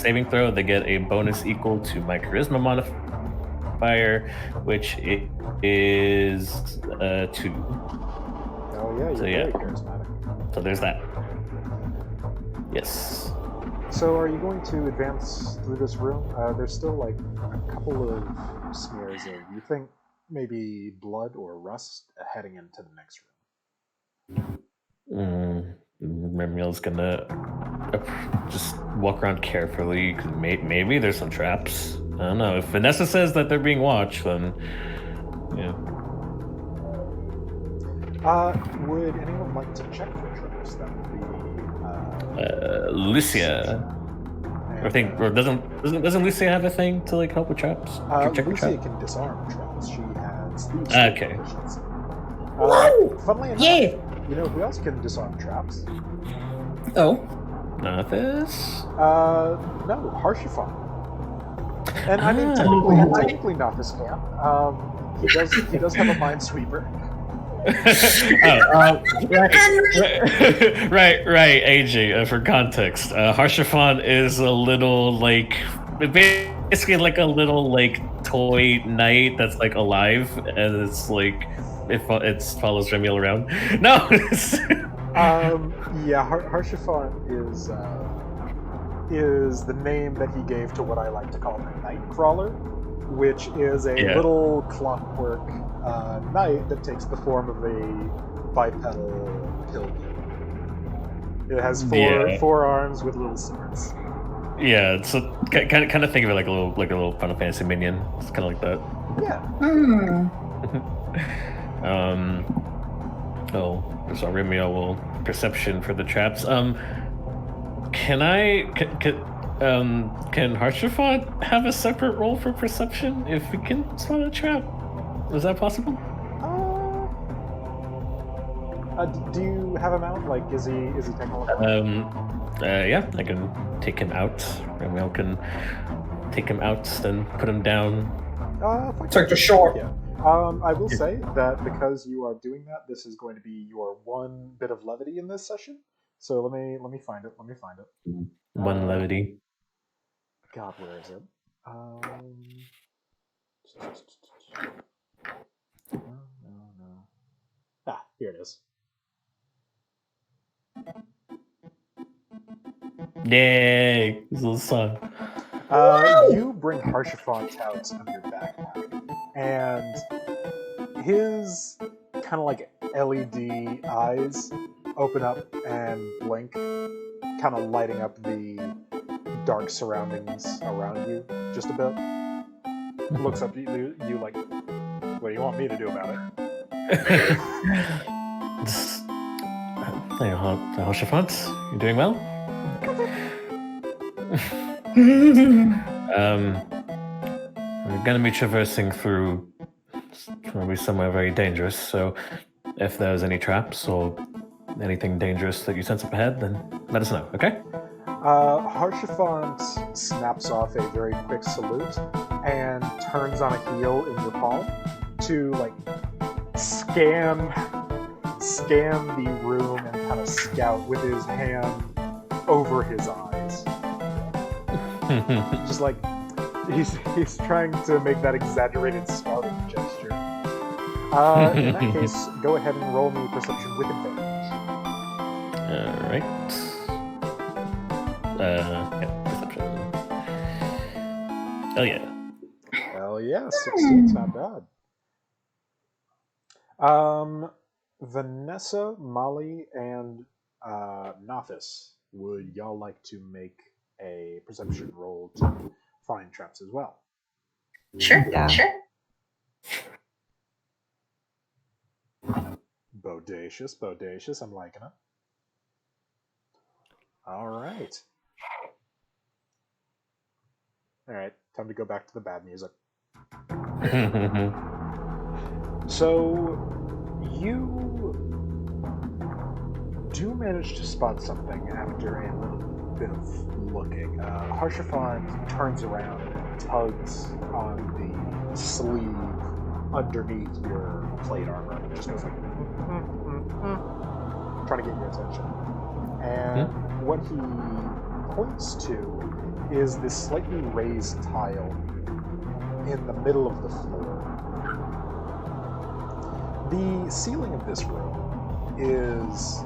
saving throw, they get a bonus equal to my charisma modifier, which is 2. Oh yeah, you're very charismatic. So there's that. Yes. So are you going to advance through this room? There's still like a couple of smears of, you think, maybe blood or rust heading into the next room. Mermiel's gonna just walk around carefully, because maybe there's some traps. I don't know. If Vanessa says that they're being watched, then yeah. Would anyone like to check for traps? That would be Lucia. Or doesn't Lucia have a thing to like help with traps? Lucia can disarm traps. She has thieves. Okay. Funnily enough, you know who else can disarm traps? Oh. Nothis? No, Harshiphon. And I mean, technically Nothis can. He does have a minesweeper. Right, AJ, for context, Harshiphon is a little like basically like a little like toy knight that's like alive, and it's like it follows Remiel around. No. Yeah, Harshiphon is the name that he gave to what I like to call the Nightcrawler, which is a little clockwork knight that takes the form of a bipedal pilgrim. It has four arms with little swords. Yeah, so kind of think of it like a little Final Fantasy minion. It's kind of like that. Yeah. So Remiel will perception for the traps. Can Harshiphon have a separate roll for perception if we can spot a trap? Is that possible? Do you have him out? Like, is he technically? Yeah, I can take him out. Remiel can take him out, then put him down. Take the short. Yeah. I will say that because you are doing that, this is going to be your one bit of levity in this session. So let me find it. One levity. God, where is it? No. Ah, here it is. Yay! This little son. You bring Harshiphon out of your backpack, and his kind of like LED eyes open up and blink, kind of lighting up the dark surroundings around you just a bit. Looks up at you like, what do you want me to do about it? Hey, Harshiphon, you doing well? We're gonna be traversing through probably somewhere very dangerous, so if there's any traps or anything dangerous that you sense up ahead, then let us know, okay? Harshiphon snaps off a very quick salute and turns on a heel in your palm to like scan the room and kind of scout with his hand over his eyes. Just like he's trying to make that exaggerated scouting gesture. In that case, go ahead and roll me perception with advantage. Alright. Perception. Oh yeah. Hell yeah, 16's not bad. Vanessa, Molly, and Nothis, would y'all like to make a perception roll to find traps as well? Sure. Bodacious, I'm liking it. Alright, time to go back to the bad music. So, you do manage to spot something after a little bit of looking. Harshiphon turns around and tugs on the sleeve underneath your plate armor and just goes like, trying to get your attention. And what he points to is this slightly raised tile in the middle of the floor. The ceiling of this room is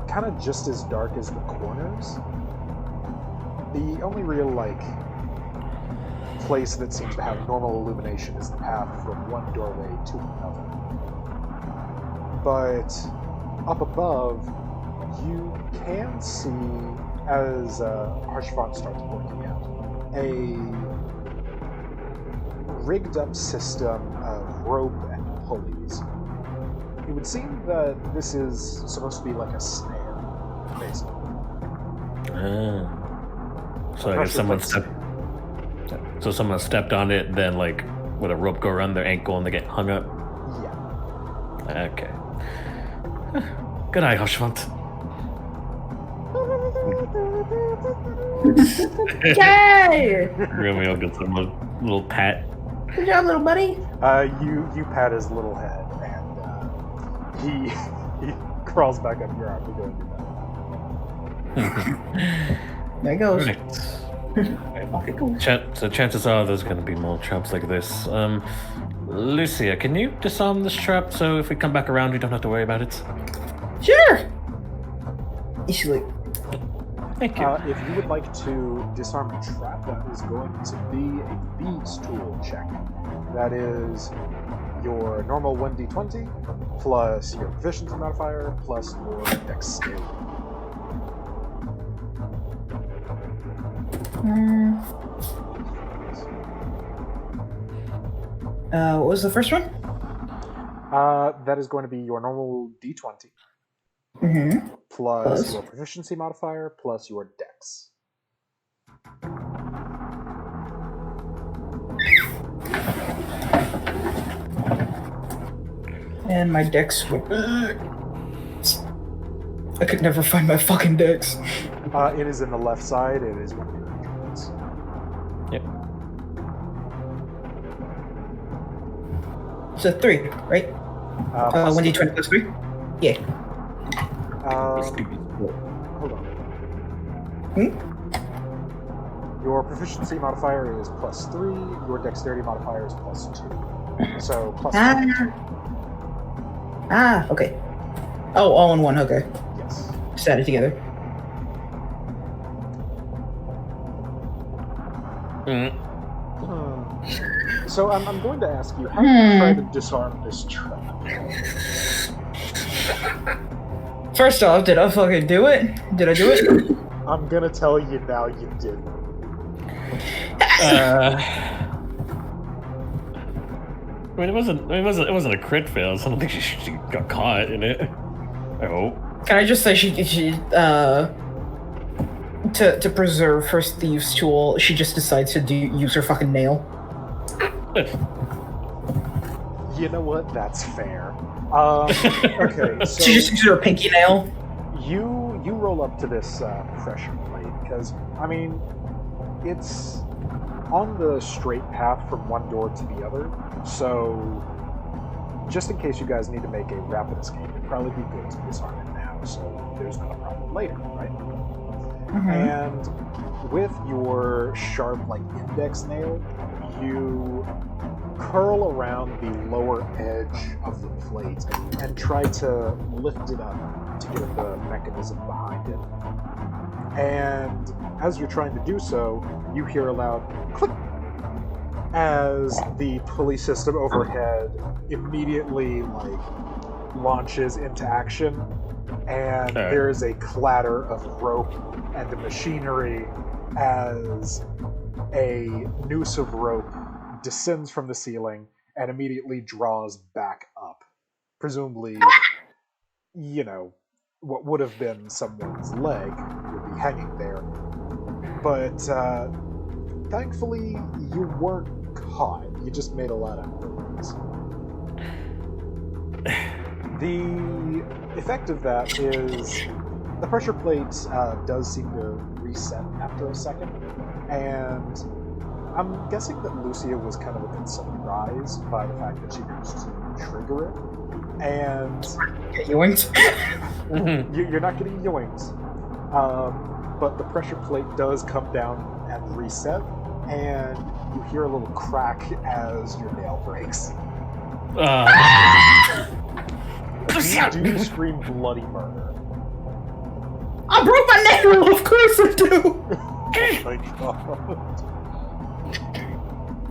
kind of just as dark as the corners. The only real, place that seems to have normal illumination is the path from one doorway to another. But up above, you can see, as Harshvant starts pointing out, a rigged up system of rope and pulleys. It would seem that this is supposed to be like a snare, basically. So I guess someone stepped on it, then would a rope go around their ankle and they get hung up? Yeah. Okay. Good eye, Harshvant. Yay! Romeo gets a little pat. Good job, little buddy. You pat his little head, and he crawls back up your arm to go and do that. There it goes. Right. So chances are there's going to be more traps like this. Lucia, can you disarm this trap so if we come back around, you don't have to worry about it? Sure. Easily. Thank you. If you would like to disarm a trap, that is going to be a thieves tool check. That is your normal 1d20 plus your proficiency modifier plus your dexterity. What was the first one? That is going to be your normal d20 plus your proficiency modifier plus your dex. And my dex would... I could never find my fucking dex. It is in the left side. It is one of your instruments. Yep. It's a 3, right? 1d20 plus 3? Yeah. Hold on. Your proficiency modifier is plus 3. Your dexterity modifier is plus 2. So plus 1. Okay. Oh, all in one, okay. Yes. Just add it together. So I'm going to ask you, how do you try to disarm this trap? First off, did I fucking do it? Did I do it? I'm gonna tell you now you didn't. I mean, it wasn't a crit fail. So I don't think she got caught in it. I hope. Can I just say she to preserve her thieves tool, she just decides to use her fucking nail. You know what? That's fair. Okay, so She just uses her pinky nail. you roll up to this pressure plate because it's on the straight path from one door to the other. So just in case you guys need to make a rapid escape, it'd probably be good to disarm it now, so there's not a problem later, right? And with your sharp, index nail, you curl around the lower edge of the plate and try to lift it up to get at the mechanism behind it. And as you're trying to do so, you hear a loud click as the pulley system overhead immediately launches into action, and there is a clatter of rope and machinery as a noose of rope descends from the ceiling and immediately draws back up. Presumably, what would have been someone's leg would be hanging there. But thankfully, you weren't caught. You just made a lot of noise. The effect of that is the pressure plate does seem to reset after a second, and I'm guessing that Lucia was kind of a bit surprised by the fact that she managed to trigger it, and Get yoinked. you're not getting yoinked. but the pressure plate does come down and reset, and you hear a little crack as your nail breaks. You do scream bloody murder. I broke my nail! Of course I do! Oh my god.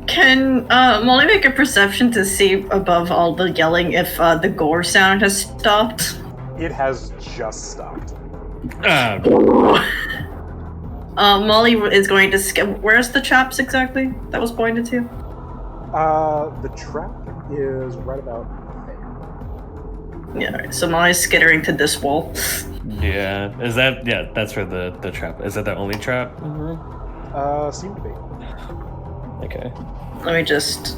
Can Molly make a perception to see above all the yelling if the gore sound has stopped? It has just stopped. Molly is going to where's the traps exactly that was pointed to? The trap is right about there. Yeah, alright, so Molly's skittering to this wall. Yeah, is that? Yeah, that's where the trap. Is that the only trap in the room? Seem to be. Okay. Let me just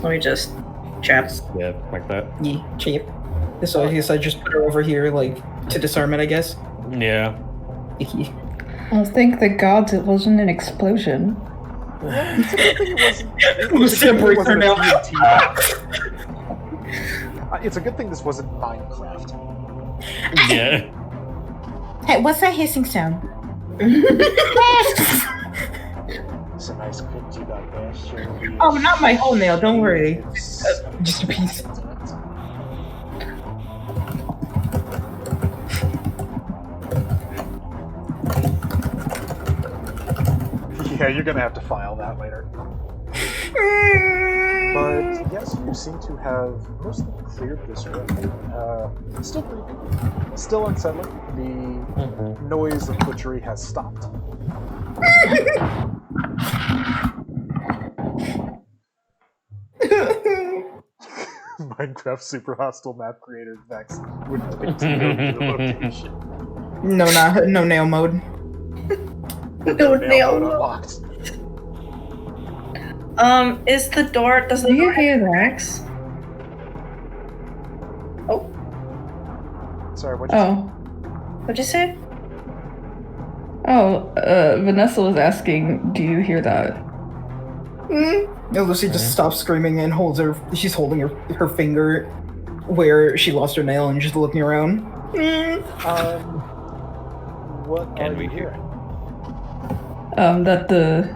trap. Yeah, like that. Yeah, cheap. So I guess I just put her over here, like, to disarm it, I guess. Yeah. I thank the gods it wasn't an explosion. It's a good thing it wasn't. We'll separate her now. It's a good thing this wasn't Minecraft. Yeah. Hey, what's that hissing sound? It's a nice clip you got there. Sure. Oh, not my whole nail, don't worry. Just a piece. Yeah, you're gonna have to file that later. But yes, you seem to have mostly cleared this room. Still creepy, still unsettling. The noise of butchery has stopped. Minecraft super hostile map creator Vex would like to know the location. No nail mode. No nail mode mode. unlocked. Is the door? Does the Do you door hear have that? cracks? Oh, Sorry, what'd you say? Oh. what'd you say? Oh, Vanessa was asking, do you hear that? No, Lucy just stops screaming and she's holding her finger where she lost her nail and just looking around. What Can are we you hear? hearing? That the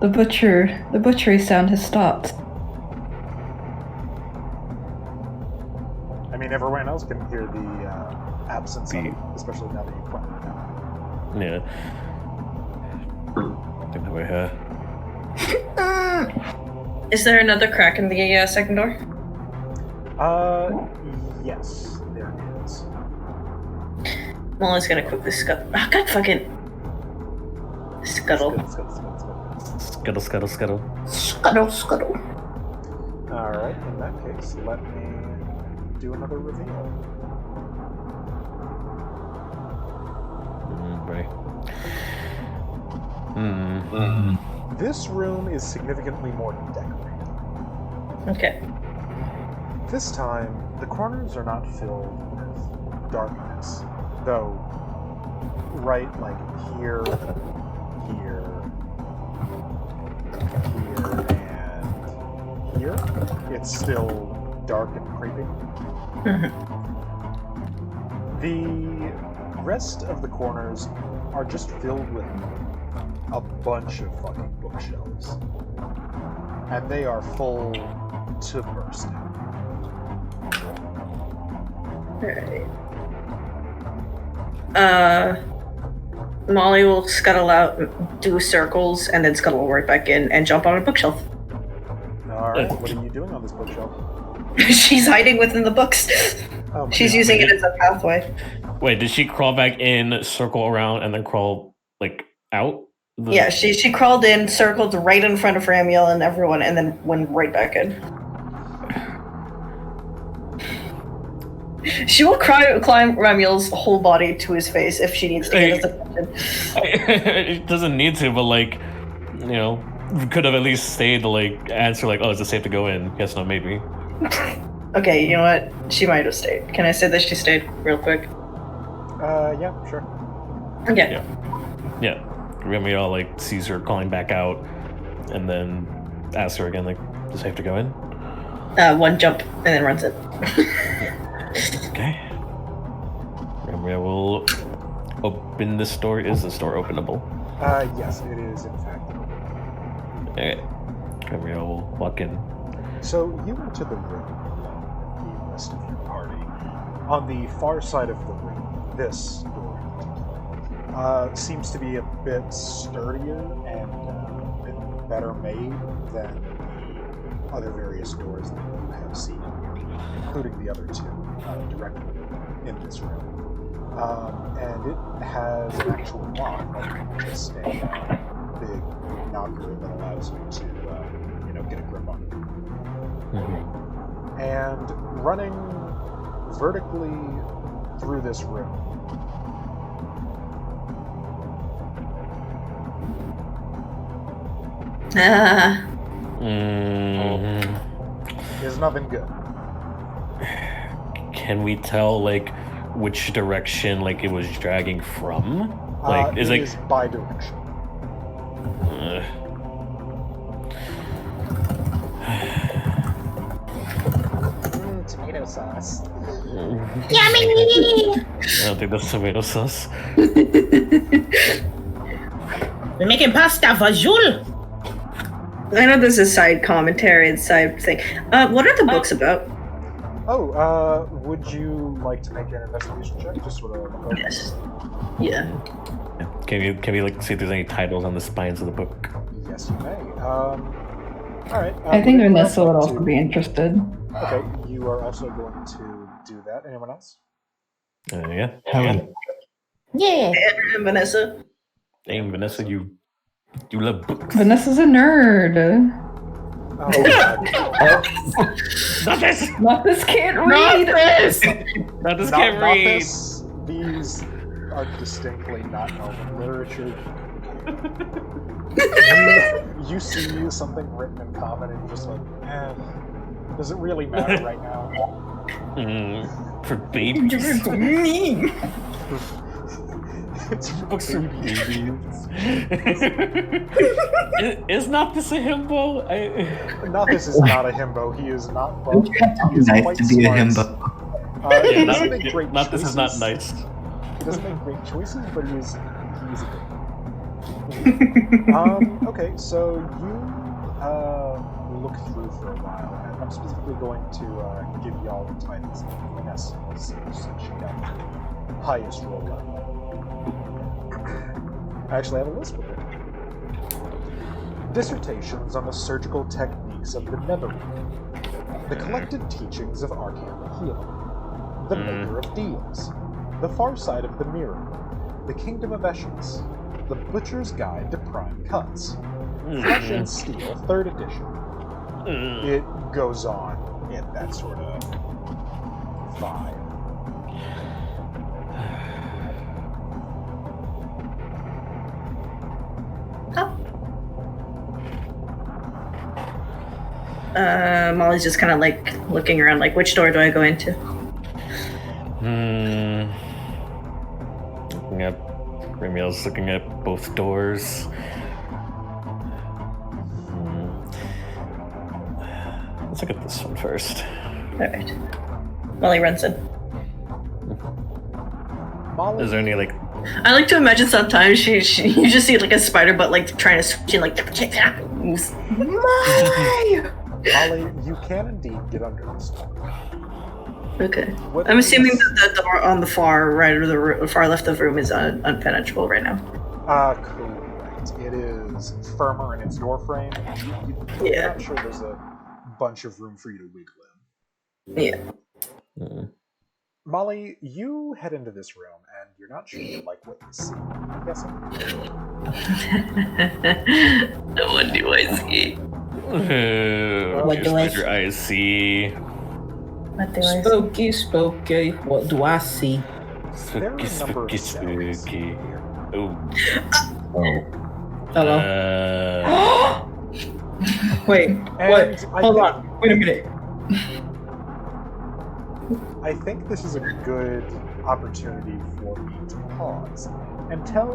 butchery sound has stopped. I mean, everyone else can hear the absence of it, especially now that you pointed it out. Yeah. I think that way, Is there another crack in the second door? Yes, there is. Molly's gonna quickly scuttle. Oh, God fucking scuttle. Scuttle. Scuttle. Scuttle. Alright, in that case, let me do another reveal. Right. This room is significantly more decorated. Okay. This time, the corners are not filled with darkness, though right like here, and here, it's still dark and creepy. The rest of the corners are just filled with a bunch of fucking bookshelves. And they are full to bursting. Alright. Molly will scuttle out, do circles, and then scuttle right back in and jump on a bookshelf. Alright, what are you doing on this bookshelf? She's hiding within the books. Oh my She's God. using it as a pathway. Wait, did she crawl back in, circle around, and then crawl like out? Yeah, she crawled in, circled right in front of Ramiel and everyone, and then went right back in. She will climb Ramiel's whole body to his face if she needs to get his attention. It doesn't need to, but like, you know, could have at least stayed to like answer like, oh, is it safe to go in? Yes, no, maybe. Okay, you know what? She might have stayed. Can I say that she stayed real quick? Yeah, sure. Okay. Yeah. Ramiel like sees her calling back out, and then asks her again, like, is it safe to go in? One jump and then runs it. Okay. Ramiel will open this door? Is this door openable? Yes, it is in fact. Alright. Gabriel will walk in. So you enter the room along with the rest of your party. On the far side of the room, this door in particular seems to be a bit sturdier and a bit better made than the other various doors that you have seen, including the other two directly in this room. And it has an actual lock, like just a big knocker that allows you to, get a grip on it. Mm-hmm. And running vertically through this room is nothing good. Can we tell, like, which direction, like, it was dragging from? Like, It is bi-directional. Tomato sauce. Yummy! I don't think that's tomato sauce. We're making pasta vajul. I know there's a side commentary and side thing. What are the books about? Oh, would you like to make an investigation check? Just sort of. Yes. Yeah. Can we like see if there's any titles on the spines of the book? Yes, you may. All right. I think anyone Vanessa else would like also to- be interested. Okay, you are also going to do that. Anyone else? Yeah. Yeah. Andrew and Vanessa. Damn, Vanessa, you love books. Vanessa's a nerd. Oh, God. Not this! Not this can't read. Not this Not can't read! this. These are distinctly not Elven literature. you see something written in common and you're just like, does it really matter right now? For babies. It's Books for babies. Is not this a himbo? Nothis is not a himbo. He is not buff. He is Nice quite to be a smart. himbo. He doesn't make great Not this is not choices. nice. He doesn't make great choices, but he's a good. Okay, so you look through for a while, and I'm specifically going to give y'all the titles of Vanessa, since she got the highest roll up. I actually have a list with it. Dissertations on the surgical techniques of the Netherrealm. The collected teachings of Arcane the Healer. The Maker of Deals. The Far Side of the Mirror. The Kingdom of Escience. The Butcher's Guide to Prime Cuts. Flesh and Steel, 3rd edition. It goes on in that sort of vibe. Molly's just kind of like looking around, like, which door do I go into? Looking at Ramiel's looking at both doors. Let's look at this one first. Alright. Molly runs in. Molly, Is there any like? I like to imagine sometimes she you just see like a spider butt like trying to switch in like Molly, you can indeed get under this door. Okay. What I'm is- assuming that the door on the far right of the far left of the room is unpenetrable right now. Correct. It is firmer in its door frame. You're Yeah. not sure there's a bunch of room for you to wiggle in. Yeah. Molly, you head into this room, and you're not sure you like what you see. I'm guessing. What do I see? What do I Your eyes see. What do I see? Spooky, spooky. What do I see? There are a Spooky, number of spooky, cells spooky. here. Oh. Hello. Wait, what? And Hold on. Wait a minute. I think this is a good opportunity for me to pause and tell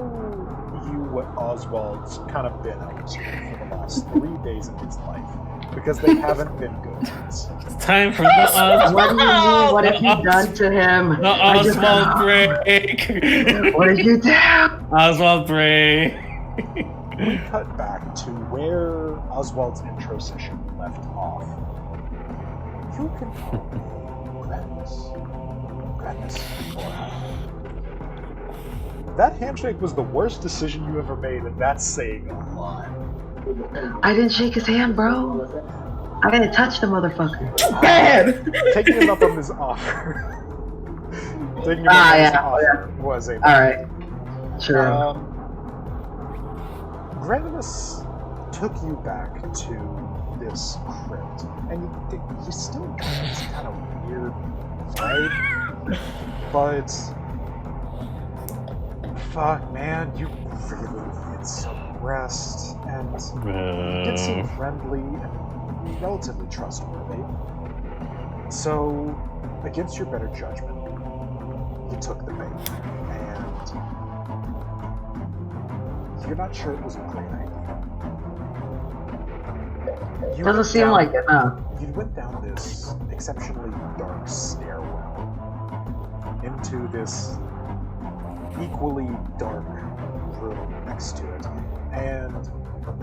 you what Oswald's kind of been up to for the last last 3 days of his life, because they haven't been good ones. It's time for the Oswald. What do you mean? What have you done to him? The Oswald break. What did you do? Oswald break. We cut back to where Oswald's intro session left off. You can call me Granimus. Granimus beforehand. That handshake was the worst decision you ever made, and that's saying a lot. I didn't shake his hand, bro. I didn't touch the motherfucker. Bad! Taking him up on his offer. Taking him up on his offer was a... Alright. Sure. Granimus took you back to this crypt, and you still got this kind of weird vibe, but fuck, man, you really need some rest, and you did seem friendly and relatively trustworthy. So, against your better judgment, you took the bait, and you're not sure it was a great idea. Doesn't seem like it, no. You went down this exceptionally dark stairwell into this equally dark room next to it, and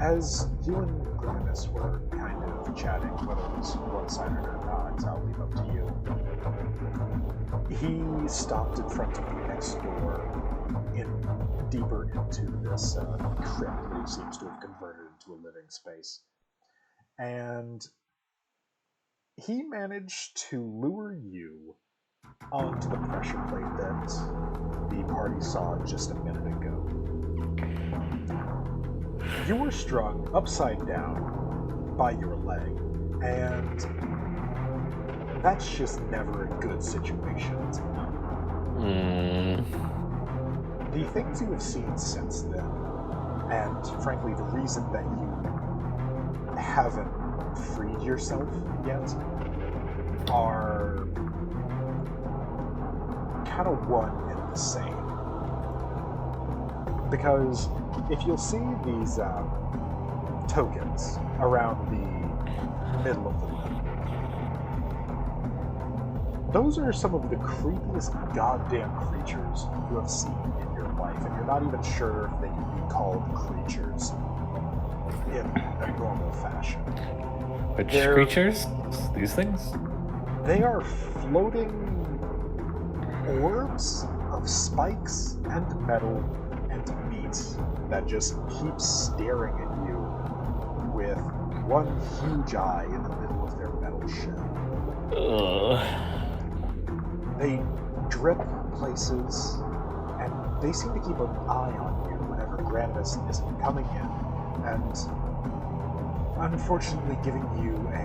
as you and Granimus were kind of chatting, whether it was one-sided or not, I'll leave up to you, he stopped in front of the next door, deeper into this crypt that he seems to have converted into a living space. And he managed to lure you onto the pressure plate that the party saw just a minute ago. You were strung upside down by your leg, and that's just never a good situation. The things you have seen since then, and frankly the reason that you haven't freed yourself yet, are kind of one and the same. Because if you'll see these tokens around the middle of the room, those are some of the creepiest goddamn creatures you have seen in your life, and you're not even sure if they can be called creatures in a normal fashion. Which creatures? These things? They are floating orbs of spikes and metal and meat that just keep staring at you with one huge eye in the middle of their metal shell. They drip places, and they seem to keep an eye on you whenever Granimus isn't coming in, and unfortunately giving you a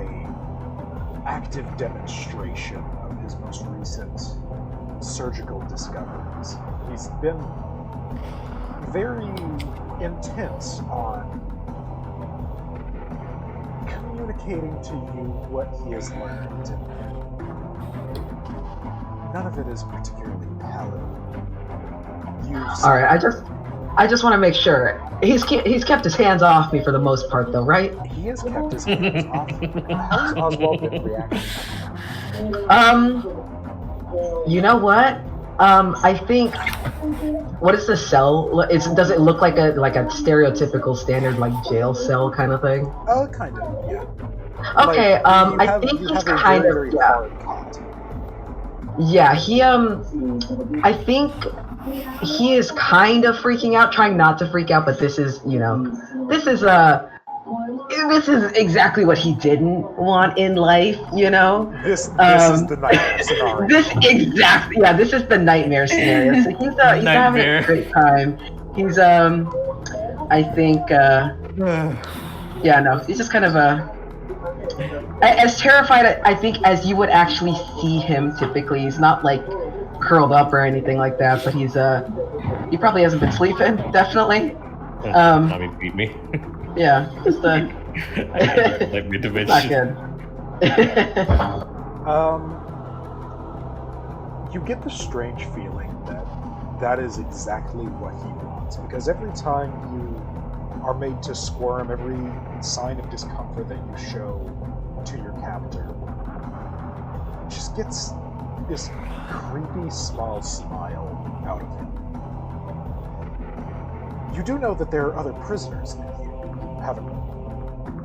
active demonstration of his most recent surgical discoveries. He's been very intense on communicating to you what he has learned, and none of it is particularly palatable. All right, I just want to make sure he's kept his hands off me for the most part, though, right? He has kept his hands off. How's Oswald been reacting? You know what? I think. What is the cell? Does it look like a stereotypical standard like jail cell kind of thing? Kind of, yeah. Okay, I think he's kind of yeah. I think he is kind of freaking out, trying not to freak out, but this is exactly what he didn't want in life, you know? This is the nightmare scenario. This is the nightmare scenario. So he's having a great time. He's, I think, he's just kind of as terrified, I think, as you would actually see him typically. He's not, like, curled up or anything like that, but he's, he probably hasn't been sleeping, definitely. Mommy beat me. Yeah, just, I like me to bitch. not good. You get the strange feeling that is exactly what he wants, because every time you are made to squirm. Every sign of discomfort that you show to your captor just gets this creepy small smile out of him. You do know that there are other prisoners in here. You haven't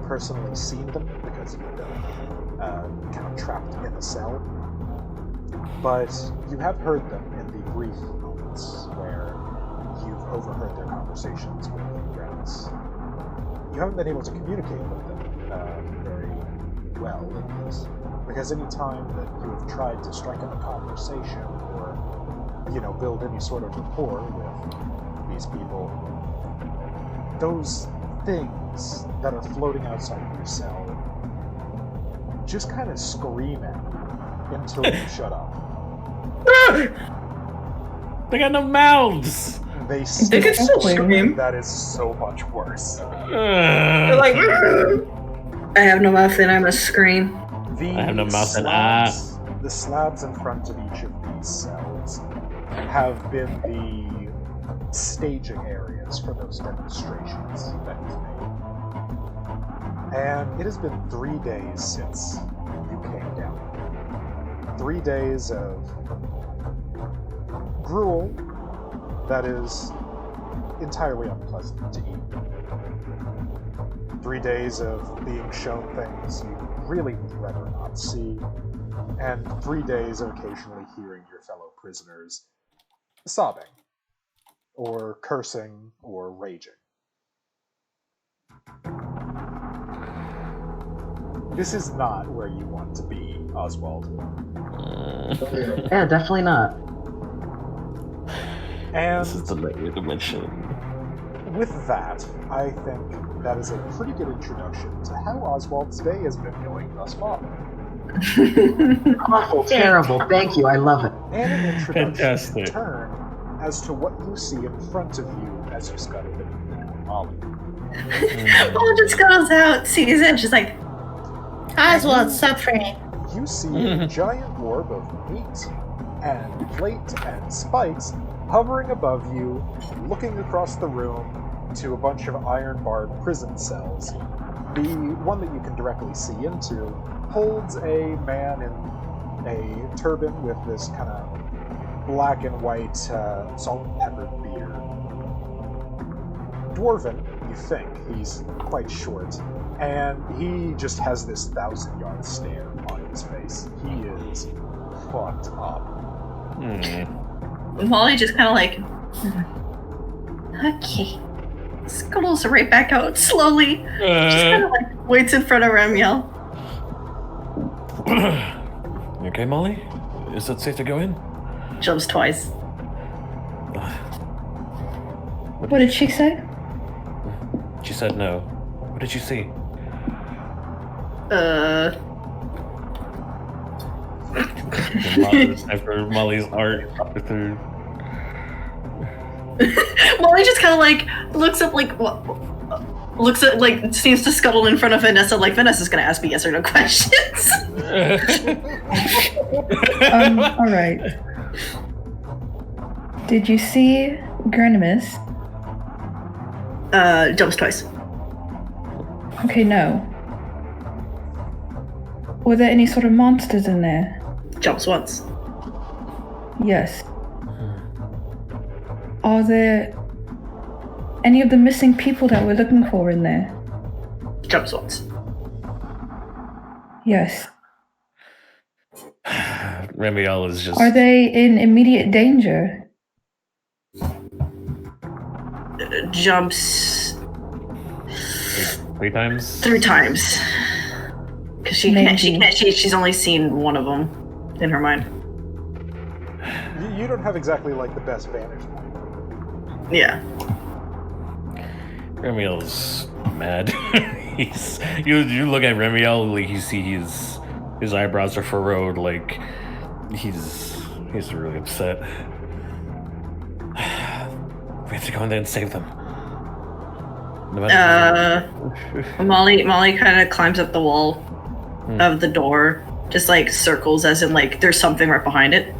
personally seen them because you've been kind of trapped in a cell, but you have heard them in the brief moments where you've overheard their conversations with Granimus. You haven't been able to communicate with them very well, at least, because any time that you have tried to strike up a conversation or, build any sort of rapport with these people, those things that are floating outside of your cell just kind of scream at you until you shut up. They got no mouths! They can still scream. That is so much worse. They're like, I have no mouth and I must scream. I have no mouth and the slabs in front of each of these cells have been the staging areas for those demonstrations that he's made. And it has been 3 days since you came down. 3 days of gruel that is entirely unpleasant to eat. 3 days of being shown things you really would rather not see, and 3 days of occasionally hearing your fellow prisoners sobbing, or cursing, or raging. This is not where you want to be, Oswald. Yeah, definitely not. And This is the nightmare dimension. with that, I think that is a pretty good introduction to how Oswald's day has been going thus far. Awful, terrible. Thank you. I love it. And an introduction Fantastic. in turn as to what you see in front of you as you scuttle beneath the door, Molly. Molly just goes out, sees it, she's like, Oswald's suffering. You see a giant orb of meat and plate and spikes hovering above you, looking across the room to a bunch of iron-barred prison cells. The one that you can directly see into holds a man in a turban with this kind of black and white salt and pepper beard. Dwarven, you think. He's quite short. And he just has this 1,000-yard stare on his face. He is fucked up. Molly just kind of like, okay. Scuttles right back out slowly. Just kind of like waits in front of Remiel. You okay, Molly? Is it safe to go in? Jumps twice. What did she say? She said no. What did you see? After Molly's art through. Molly just kind of like looks up, like what? Looks at, like, seems to scuttle in front of Vanessa, like Vanessa's gonna ask me yes or no questions. Alright. Did you see Granimus? Jumps twice. Okay, no. Were there any sort of monsters in there? Jumps once. Yes. Are there any of the missing people that we're looking for in there? Jumps once. Yes. Remiel is just. Are they in immediate danger? Jumps 3 times? 3 times. Because she's only seen one of them in her mind. You don't have exactly, like, the best vantage point. Yeah. Remiel's mad. You look at Remiel, like you see his eyebrows are furrowed, like he's really upset. We have to go in there and save them. Molly kind of climbs up the wall of the door, just like circles, as in like there's something right behind it.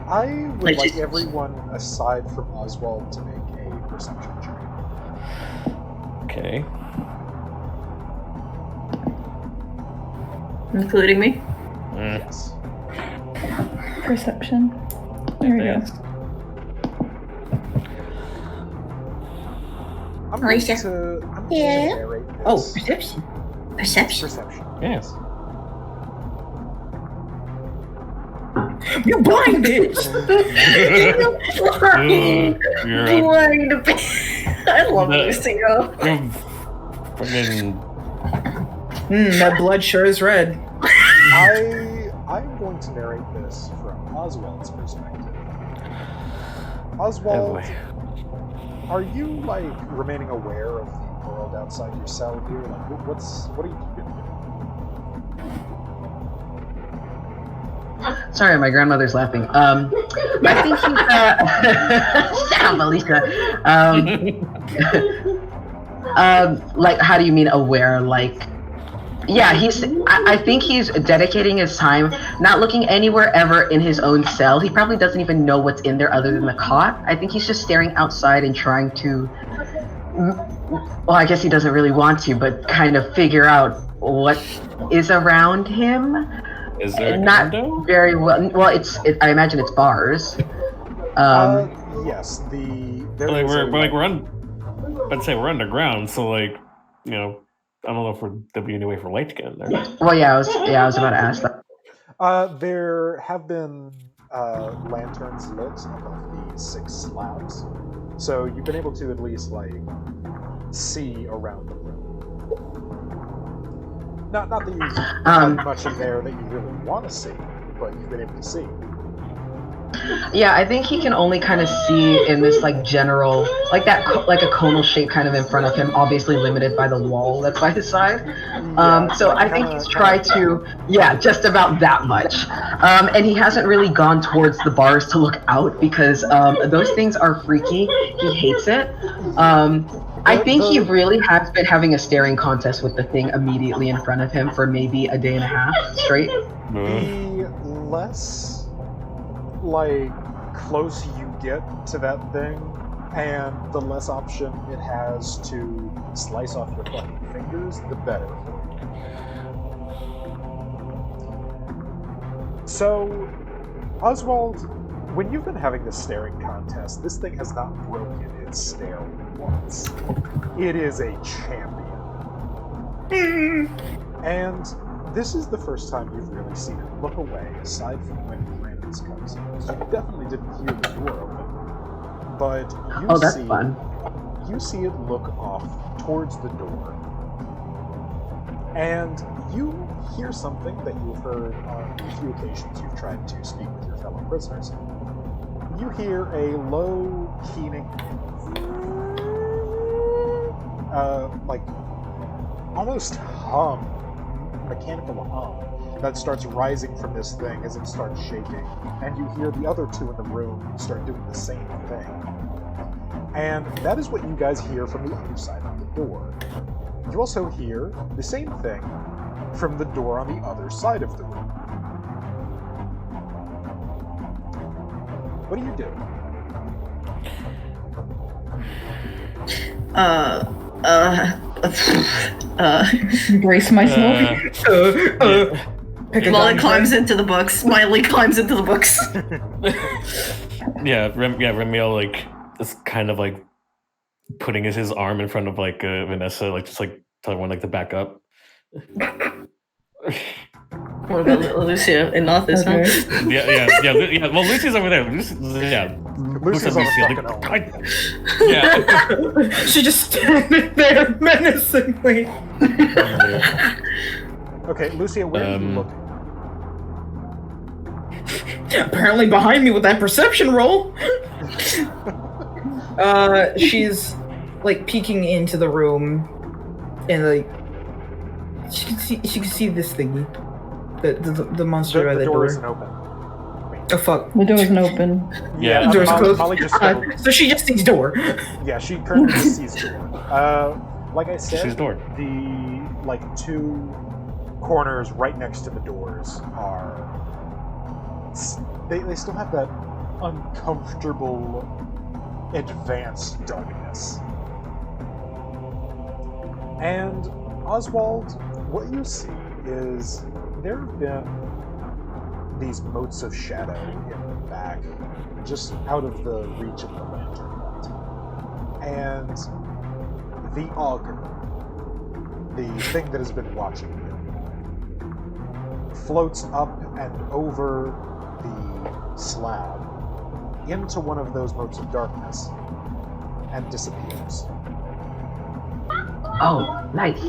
I would like just- everyone aside from Oswald to make a perception check. Okay. Including me? Yes. Perception. There we go. Thanks. I'm going Alicia? to Yeah? narrate this. Oh, perception. Perception. Perception. Yes. You blind bitch! You're Blind I love No. Lucio. fucking. That blood sure is red. I'm going to narrate this from Oswald's perspective. Oswald, boy. are you like remaining aware of the world outside your cell here? Like, what are you keeping doing? Sorry, my grandmother's laughing. I think he's shut up, Alicia. Like, how do you mean aware? Like, yeah, I think he's dedicating his time, not looking anywhere ever in his own cell. He probably doesn't even know what's in there other than the cot. I think he's just staring outside and trying to, well, I guess he doesn't really want to, but kind of figure out what is around him. Is there a Not window? very well. Well, I imagine it's bars. Yes, We're we're underground, so like, you know, I don't know if there'll be any way for light to get in there. Well, yeah, I was about to ask that. there have been lanterns lit above the 6 slabs, so you've been able to at least like see around the room. Not that you have much in there that you really want to see, but you've been able to see. Yeah, I think he can only kind of see in this like general, like that, like a conal shape kind of in front of him, obviously limited by the wall that's by his side. So I think he's tried to, yeah, just about that much. And he hasn't really gone towards the bars to look out because those things are freaky. He hates it. I think he really has been having a staring contest with the thing immediately in front of him for maybe a day and a half straight. The less like close you get to that thing, and the less option it has to slice off your fucking fingers, the better for you. So, Oswald, when you've been having this staring contest, this thing has not broken its stare once. It is a champion. And this is the first time you've really seen it look away, aside from when Granimus comes in. You definitely didn't hear the door open, but you see it look off towards the door, and you hear something that you've heard on a few occasions you've tried to speak with your fellow prisoners. You hear a low, keening, like almost hum, mechanical hum, that starts rising from this thing as it starts shaking, and you hear the other two in the room start doing the same thing. And that is what you guys hear from the other side of the door. You also hear the same thing from the door on the other side of the room. What do you do? Brace myself. Molly climbs into the books. Smiley climbs into the books. Remiel like is kind of like putting his arm in front of like Vanessa, like just like telling one like to back up. What about Lucia in office, huh? Yeah. Well, Lucy's over there. Lucy's on the fucking own. Yeah. She just standing there menacingly. Okay, Lucia, where are you looking? Apparently behind me with that perception roll. She's like peeking into the room, and like she can see this thingy, the monster by the door. The door isn't open. Oh fuck! The door isn't open. Yeah, The door's closed. Molly just So she just sees door. Yeah, she currently just sees door. Like I said, She's door. the like two corners right next to the doors are they still have that uncomfortable advanced darkness. And Oswald, what you see is there have been these motes of shadow in the back, just out of the reach of the lantern light. And the augur, the thing that has been watching you, floats up and over the slab into one of those motes of darkness and disappears. Oh, nice.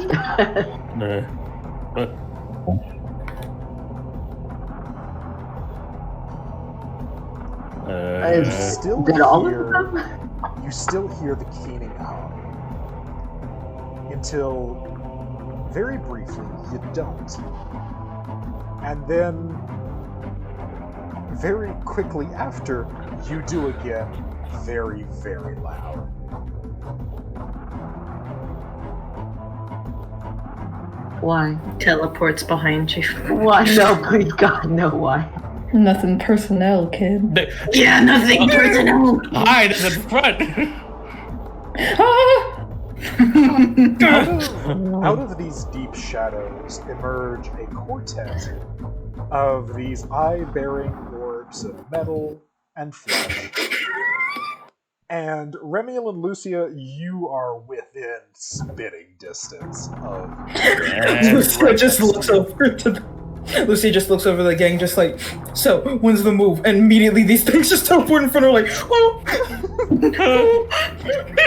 You still did all of hear, them? you still hear the keening hum until, very briefly, you don't. And then, very quickly after, you do again, very, very loud. Why? Teleports behind you. Why? No, please, God, no, why? Nothing personnel, kid. Yeah, nothing personal. Hide in the front. Out of these deep shadows emerge a quartet of these eye-bearing orbs of metal and flesh. And Remiel and Lucia, you are within spitting distance of... Lucia just looks over to the... Lucy just looks over the gang, just like, so, when's the move? And immediately these things just teleport in front of her, like, oh!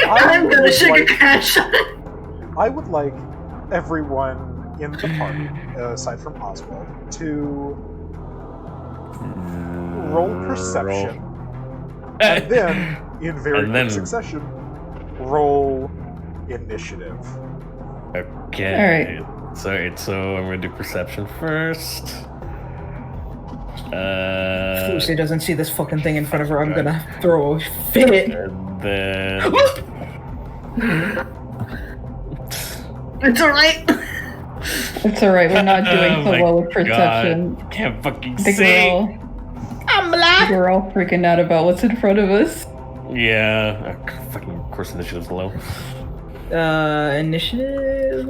I'm gonna shake a cash. I would like everyone in the party, aside from Oswald, to roll perception. And then, in very quick succession, roll initiative. Okay. Alright. So I'm gonna do perception first. Lucy doesn't see this fucking thing in front of her, I'm gonna throw a fit. And then It's alright. It's alright, we're not doing Oh so my well with perception. God. Can't fucking The see. I'm black. We're all freaking out about what's in front of us. Yeah. Fucking of course initiative's low. Initiative.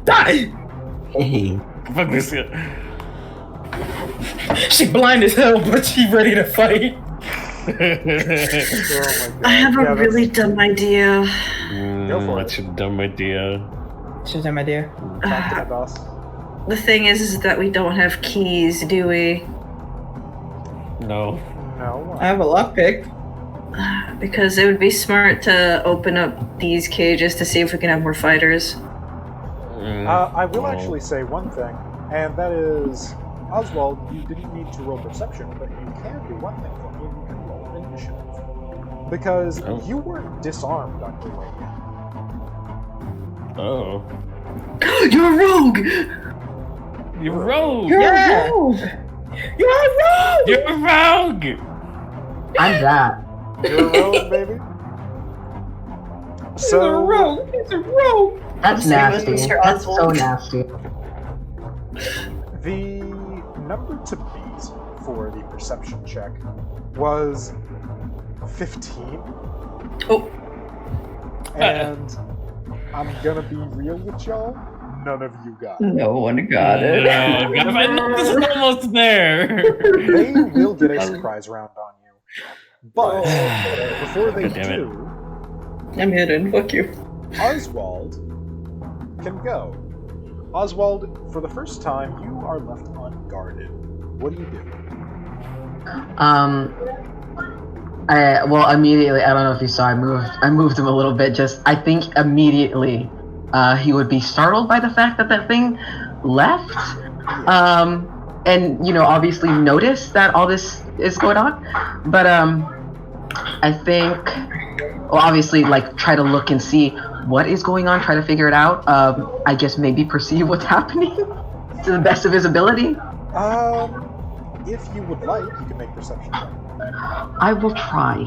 Die! Hey. Fuck this. She blind as hell, but she ready to fight. Oh my god. I have a Yeah, really dumb idea. Go for What's your dumb idea? She's my idea. Talk to my boss. The thing is that we don't have keys, do we? No. No. I have a lockpick. Because it would be smart to open up these cages to see if we can have more fighters. I will actually say one thing, and that is, Oswald, you didn't need to roll perception, but you can do one thing for me, you can roll initiative. Because you weren't disarmed on your way in. Oh. You're a rogue! You're rogue! You're Yeah. a rogue! You're a rogue! You're a rogue! I'm that. You're a rogue, baby. He's a rogue! He's a rogue! That's nasty. Mr. That's so Oswald. nasty. The number to beat for the perception check was 15. Oh. And I'm gonna be real with y'all, none of you got it. No one got it. No, this is almost there. They will get a surprise round on you. But before they God damn it. do, I'm hidden. Fuck you. Oswald can go. Oswald, for the first time, you are left unguarded. What do you do? Well, immediately, I don't know if you saw, I moved him a little bit, I think immediately, he would be startled by the fact that that thing left, and, obviously notice that all this is going on, but, I think, well, obviously, try to look and see what is going on, try to figure it out, I guess maybe perceive what's happening to the best of his ability. If you would like, you can make perception check. I will try.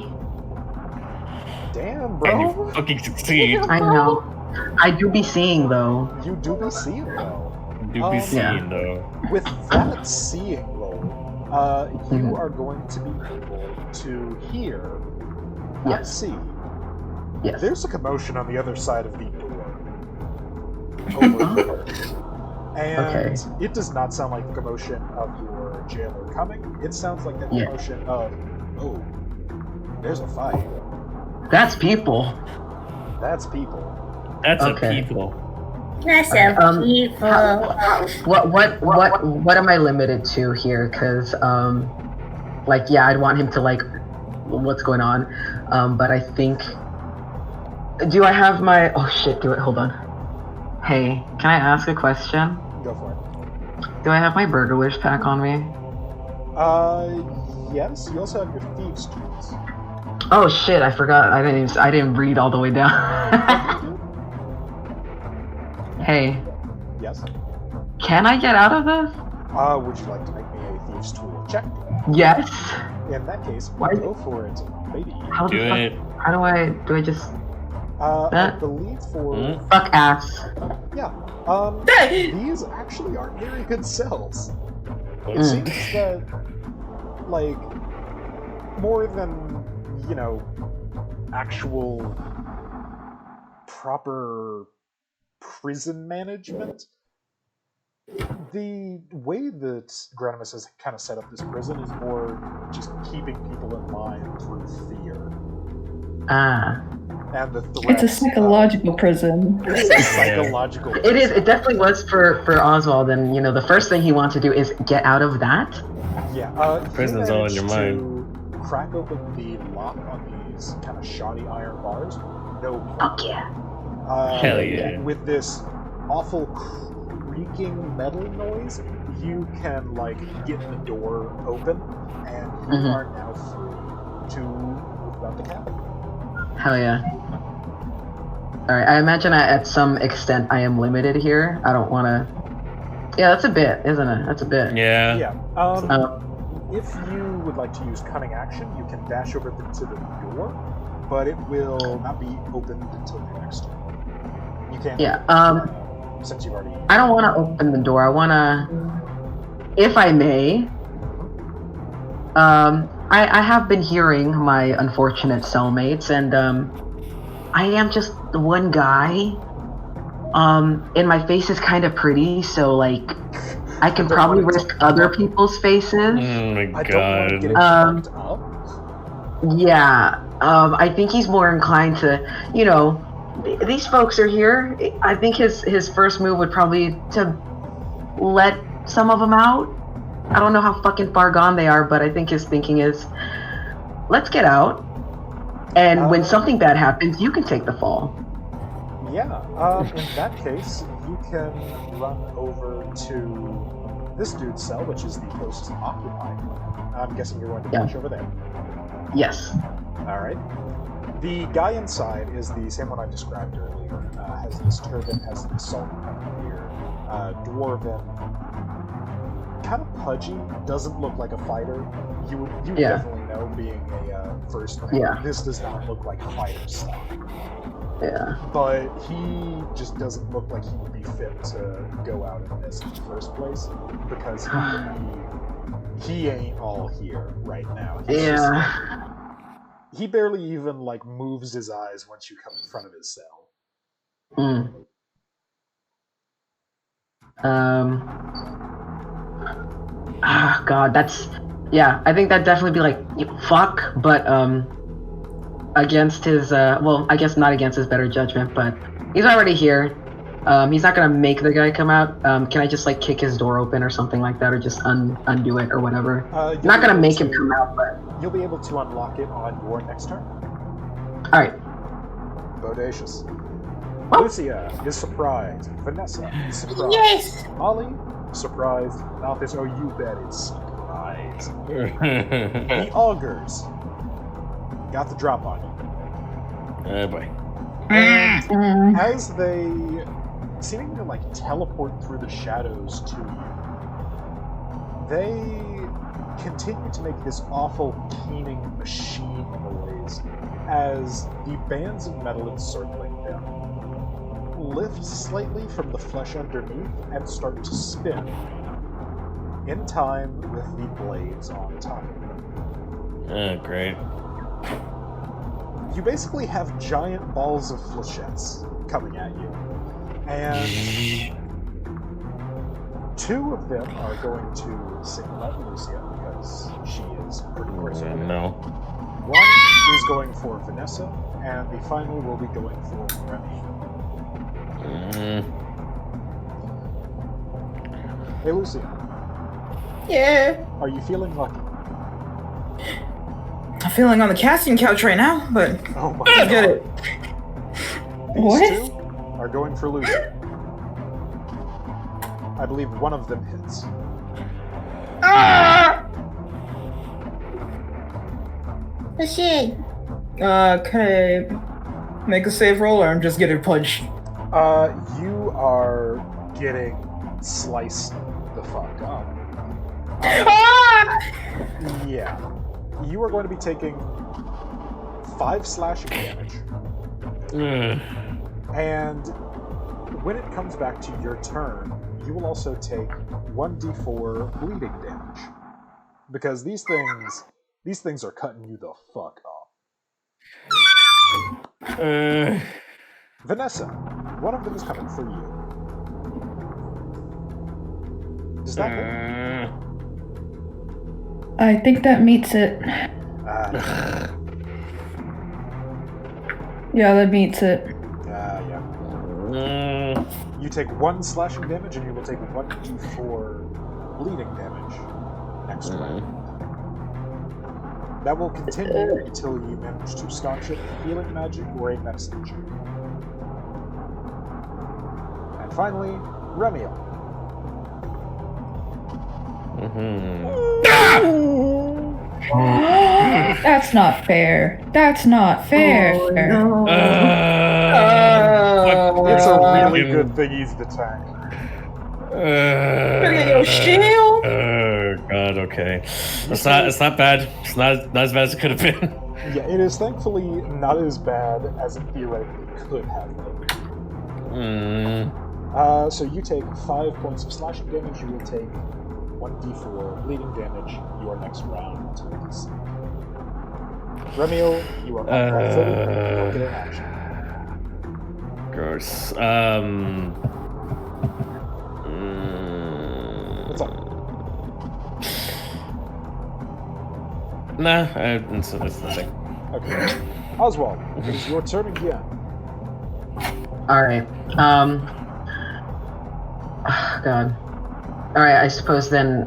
Damn, And bro. you fucking succeed. I know. I do be seeing, though. You do be seeing, though. Do be seen, though. With that seeing roll, you are going to be able to hear, not Yes. see, Yes. There's a commotion on the other side of the door. Over here. And it does not sound like the commotion of your jailer coming. It sounds like the commotion of, oh, there's a fight. That's people. That's people. That's a people. That's a people. What am I limited to here? Because like, yeah, I'd want him to like, what's going on? But I think, do I have my? Oh shit! Do it. Hold on. Hey, can I ask a question? Go for it. Do I have my burglar's pack on me? Yes. You also have your thieves' tools. Oh shit! I forgot. I didn't read all the way down. Hey. Yes. Can I get out of this? Would you like to make me a thieves' tool check? Yes. In that case, Why? go for it, baby. How Do it. How do I just? I That- believe for Fuck ass. yeah. These actually aren't very good cells. It Mm. seems that, like, more than, you know, actual proper prison management, the way that Granimus has kind of set up this prison is more just keeping people in line through fear. Ah. And the It's a threats. psychological prison. It's a psychological. It is. It definitely was for Oswald, and you know the first thing he wants to do is get out of that. Yeah, Prison's all in your mind. To crack open the lock on these kind of shoddy iron bars. No problem. Fuck yeah. Hell yeah. With this awful creaking metal noise, you can like get the door open, and you are now free to move about the cabin. Hell yeah. Alright, I imagine at some extent I am limited here. I don't want to... Yeah, that's a bit, isn't it? That's a bit. Yeah. Yeah. If you would like to use cunning action, you can dash over to the door, but it will not be opened until your next turn. You can't. Yeah, since you've already. I don't want to open the door. I want to... If I may... I have been hearing my unfortunate cellmates, and I am just the one guy. And my face is kind of pretty, so like I can probably risk other people's faces. Oh my I don't want to god. get it fucked up. Yeah. I think he's more inclined to, you know, these folks are here. I think his first move would probably to let some of them out. I don't know how fucking far gone they are, but I think his thinking is, let's get out, and when something bad happens, you can take the fall. Yeah. In that case, you can run over to this dude's cell, which is the closest occupied one. I'm guessing you're going to push over there. Yes. All right. The guy inside is the same one I described earlier. Has this turban, has the salt-and-pepper beard, dwarven, kind of pudgy. Doesn't look like a fighter. You would definitely know, being a first man. Yeah. This does not look like fighter stuff. Yeah. But he just doesn't look like he would be fit to go out in this in the first place, because he ain't all here right now. He barely even like moves his eyes once you come in front of his cell. God, that's... Yeah, I think that'd definitely be like, fuck, but, against his, well, I guess not against his better judgment, but he's already here. He's not gonna make the guy come out. Can I just, like, kick his door open or something like that, or just undo it or whatever? Not gonna make him come out, but... You'll be able to unlock it on your next turn. Alright. Bodacious. Well, Lucia is surprised. Vanessa is surprised. Yes. Molly, surprised. Malthus, oh, you bet it's surprised. The augurs got the drop on you. Oh boy. And as they seemingly like teleport through the shadows to you, they continue to make this awful keening machine noise as the bands of metal encircling them lift slightly from the flesh underneath and start to spin, in time with the blades on top of them. Oh, great. you basically have giant balls of flechettes coming at you. And 2 of them are going to single out Lucia because she is pretty crazy. No. 1 is going for Vanessa, and the final will be going for Remy. Hey, Lucia. Yeah. Are you feeling lucky? I'm feeling on the casting couch right now, but Oh my I get god. it. These What? 2 are going for Lucia. I believe 1 of them hits. Ah! Oh shit. Can I make a save roll, or I'm just getting punched? You are getting sliced the fuck up. Ah! Yeah. You are going to be taking 5 slashing damage. And when it comes back to your turn, you will also take 1d4 bleeding damage. Because these things are cutting you the fuck off. Vanessa, one of them is coming for you. Does that hit? I think that meets it. Yeah, that meets it. Yeah. You take 1 slashing damage, and you will take 1d4 bleeding damage next round. That will continue until you manage to staunch it with healing magic or a medicine check. And finally, Remiel. That's not fair. That's not fair. Oh, no. It's a really good thing he's the tank. Look at your shield. Oh god, okay. It's not bad. It's not as bad as it could have been. Yeah, it is thankfully not as bad as it theoretically could have been. So you take 5 points of slashing damage, you will take 1d4 bleeding damage your next round until DC. Remiel, you are on footing, you don't get an action. Gross. What's up? Nah, it's nothing. Okay. Oswald, it is your turn again. Alright. God. Alright, I suppose then,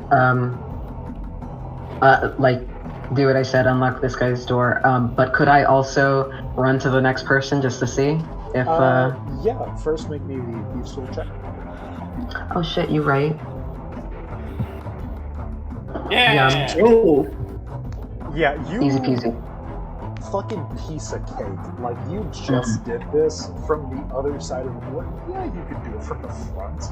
do what I said, unlock this guy's door. But could I also run to the next person just to see if, Yeah, first make me the Thieves' Tool check. Oh shit, you right. Yeah. Oh. Yeah, you Easy peasy. fucking piece of cake. Like, you just did this from the other side of the door. Yeah, you could do it from the front.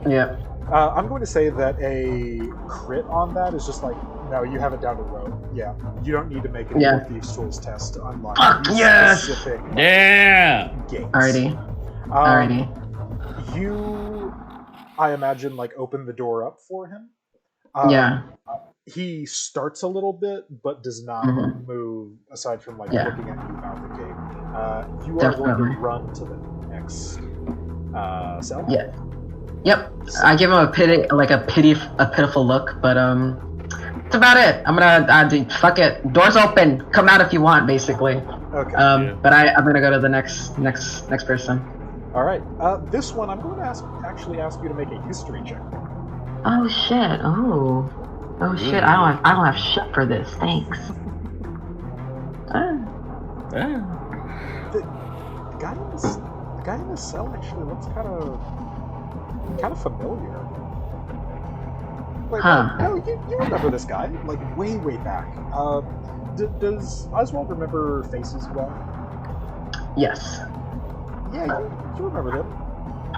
Yep. I'm going to say that a crit on that is just like, no, you have it down to row. Yeah, you don't need to make a Thieves' Tools test to unlock these specific gates. Alrighty. Alrighty. You, I imagine, like, open the door up for him. He starts a little bit, but does not move, aside from, like, looking at you out the gate. You are going to run to the next cell? Yeah. Yep. I give him a pitiful look, but that's about it. I'm gonna fuck it. Doors open. Come out if you want, basically. Okay. But I'm gonna go to the next person. All right. This one, I'm going to actually ask you to make a history check. Oh shit. Oh shit. I don't have shit for this. Thanks. The guy in the cell actually looks kind of familiar. Wait, no, you remember this guy, like, way back. Does Oswald remember faces well? Yes. Yeah, you remember him.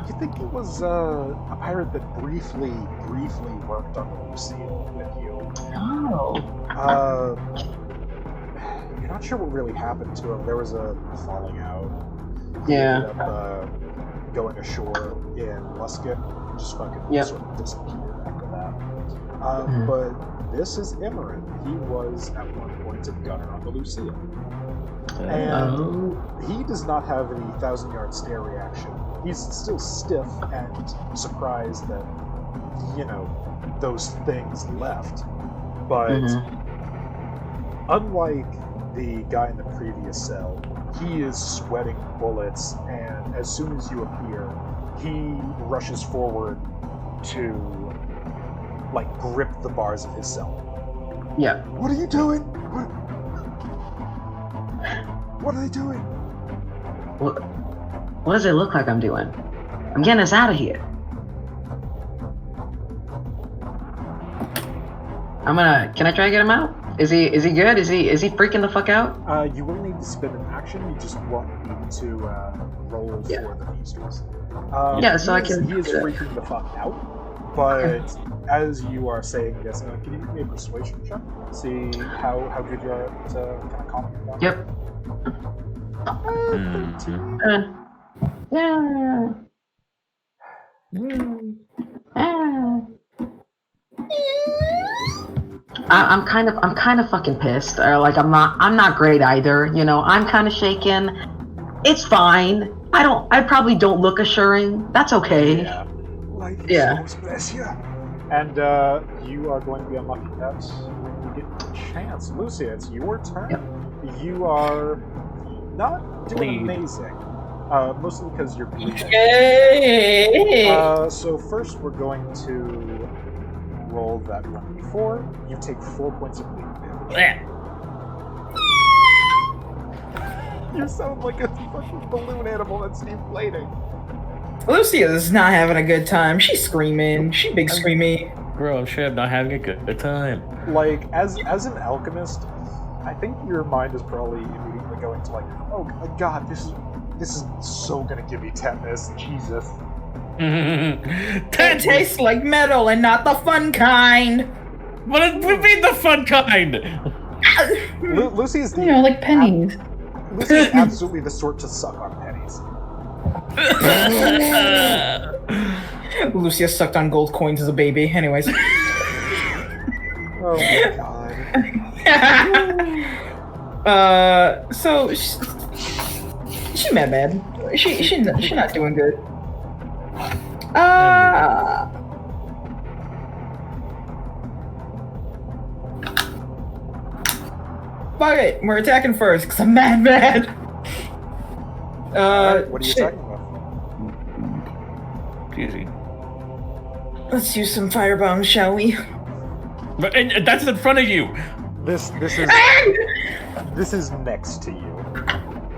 You think he was a pirate that briefly worked on the Lucille with you? Oh. You're not sure what really happened to him. There was a falling out. He ended up going ashore in Luskin, just fucking sort of disappeared after that. But this is Imran. He was at one point a gunner on the Lucille. And he does not have the 1,000-yard stare reaction. He's still stiff and surprised that, those things left. But unlike the guy in the previous cell, he is sweating bullets, and as soon as you appear, he rushes forward to, grip the bars of his cell. Yeah. What are you doing? What are they doing? What does it look like I'm doing? I'm getting us out of here. Can I try to get him out? Is he good? Is he freaking the fuck out? You will need to spend an action. You just won't need to roll for the beasters. He is freaking the fuck out. But as you are saying this, can you give me a persuasion check? See how good you are at kind of calming him down? Yep. 13. I'm kind of fucking pissed, or I'm not great either. I'm kind of shaken. It's fine. I probably don't look assuring. That's okay. Yeah. Bless you. And you are going to be unlucky that you get a chance. Lucia, it's your turn. Yep. You are not doing amazing. Mostly because you're bleeding. Yay! So first we're going to roll that 1d4. You take 4 points of bleeding damage. You sound like a fucking balloon animal that's deflating. Lucia is not having a good time. She's screaming. She big screamy. Bro, I'm sure I'm not having a good time. As an alchemist, I think your mind is probably immediately going to oh my god, this is so gonna give me tetanus. Jesus. It tastes like metal and not the fun kind. What mean the fun kind? Lucy's the like pennies. Lucy's absolutely the sort to suck on pennies. Lucia sucked on gold coins as a baby. Anyways. Oh my god. So she mad. She not doing good. Fuck it, we're attacking first because I'm mad. What are you attacking with? Easy. Let's use some firebombs, shall we? But and that's in front of you. This is next to you.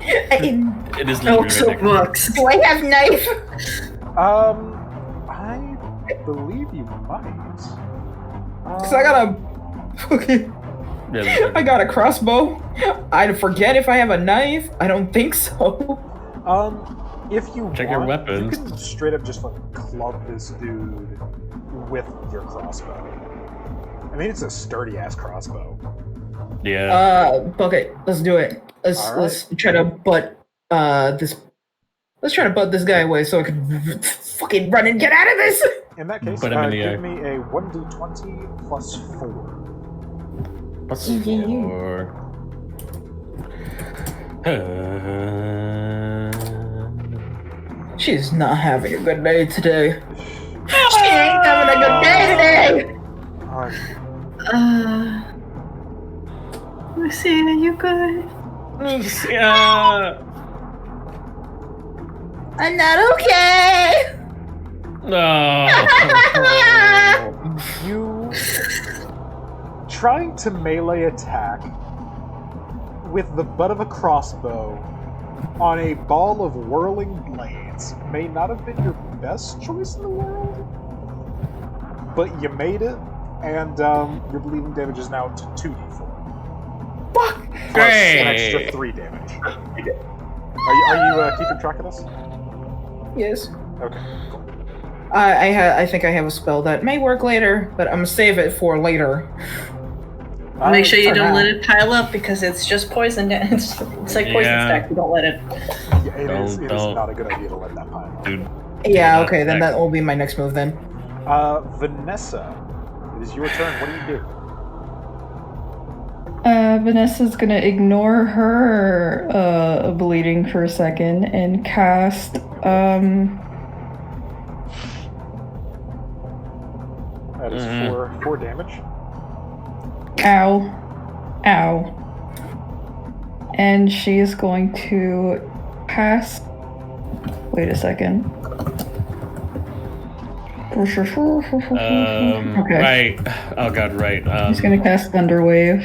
It is Also literally books. Do I have knife? I believe you might. Cause I got a fucking. I got a crossbow. I forget if I have a knife. I don't think so. If you check want, your weapons. you can straight up just club this dude with your crossbow. I mean, it's a sturdy ass crossbow. Yeah. Okay, let's do it. Let's try to butt this. Let's try to butt this guy away so I can fucking run and get out of this. In that case, give me a 1d20 plus 4. Plus 4. She's not having a good day today. She ain't having a good day today. Lucy, are you good? I'm not okay. No. You trying to melee attack with the butt of a crossbow on a ball of whirling blades may not have been your best choice in the world, but you made it, and your bleeding damage is now to 2d4. Fuck! Plus an extra 3 damage. Are you keeping track of this? Yes. Okay, cool. I think I have a spell that may work later, but I'm gonna save it for later. Make sure you for don't now. let it pile up because it's just poison. It's like poison stack. You don't let it. Yeah, it is not a good idea to let that pile up. Dude. Yeah, okay, then that will be my next move then. Vanessa, it is your turn. What do you do? Vanessa's gonna ignore her bleeding for a second and cast That is four damage. ow. And she is going to cast. Wait a second. Okay. Right. Oh god, right. He's gonna cast Thunder Wave.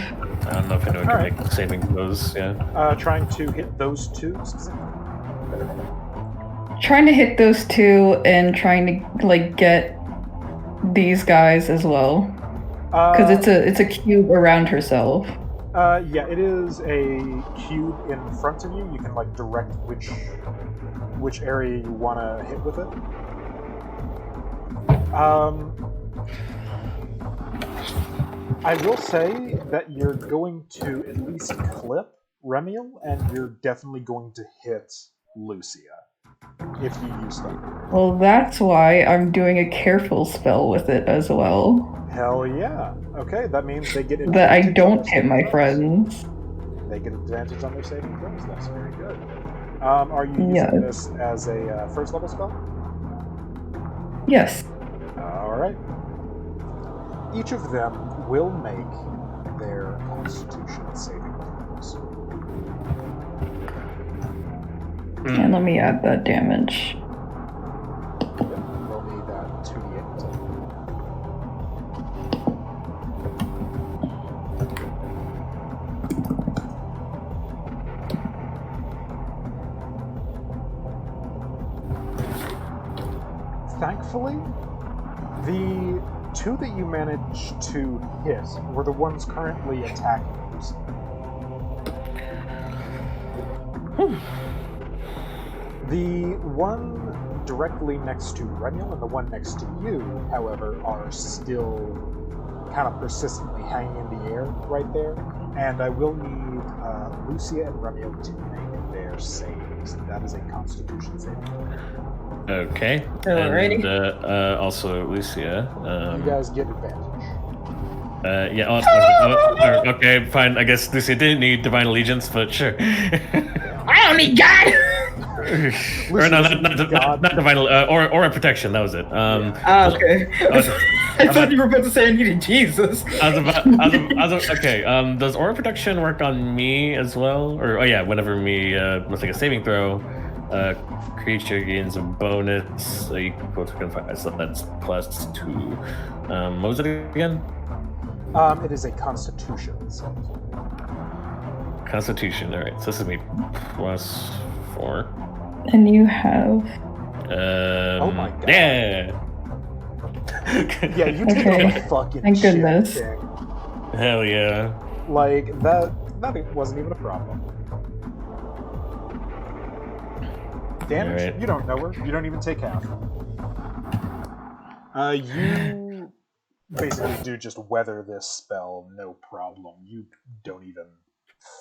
I don't know if anyone can make saving throws. Yeah. Trying to hit those two specifically. Trying to hit those two and trying to like get these guys as well. Because it's a cube around herself. Yeah, it is a cube in front of you. You can like direct which area you want to hit with it. I will say that you're going to at least clip Remiel, and you're definitely going to hit Lucia if you use them. Well, that's why I'm doing a careful spell with it as well. Hell yeah. Okay, that means they get That I advantage on don't their hit my saving throws. friends. They get advantage on their saving throws. That's very good. Are you using Yes. this as a first level spell? Yes. Alright. Each of them will make their Constitution saving throws. And let me add that damage. We'll need that 2d8. Thankfully, the two that you managed to hit were the ones currently attacking Lucy. The one directly next to Remiel and the one next to you, however, are still kind of persistently hanging in the air right there. And I will need Lucia and Remiel to make their saves. That is a Constitution saving. Okay. Alrighty. And also Lucia. You guys get advantage. Yeah. Okay, fine. I guess Lucia didn't need Divine Allegiance, but sure. I don't need God! Or no, not Divine or a Protection. That was it. Okay. I thought you were about to say I needed Jesus. Okay. Does Aura Protection work on me as well? Or whenever me let's take a saving throw, creature gains a bonus equal to confine. So that's +2. What was it again? It is a Constitution save. Constitution. All right. So this is me +4. And you have. Oh my god. Yeah. Yeah, you Okay. did a fucking Thank shit, goodness. King. Hell yeah. Like, that wasn't even a problem. Damage? Alright. You don't know her. You don't even take half. You basically do just weather this spell, no problem. You don't even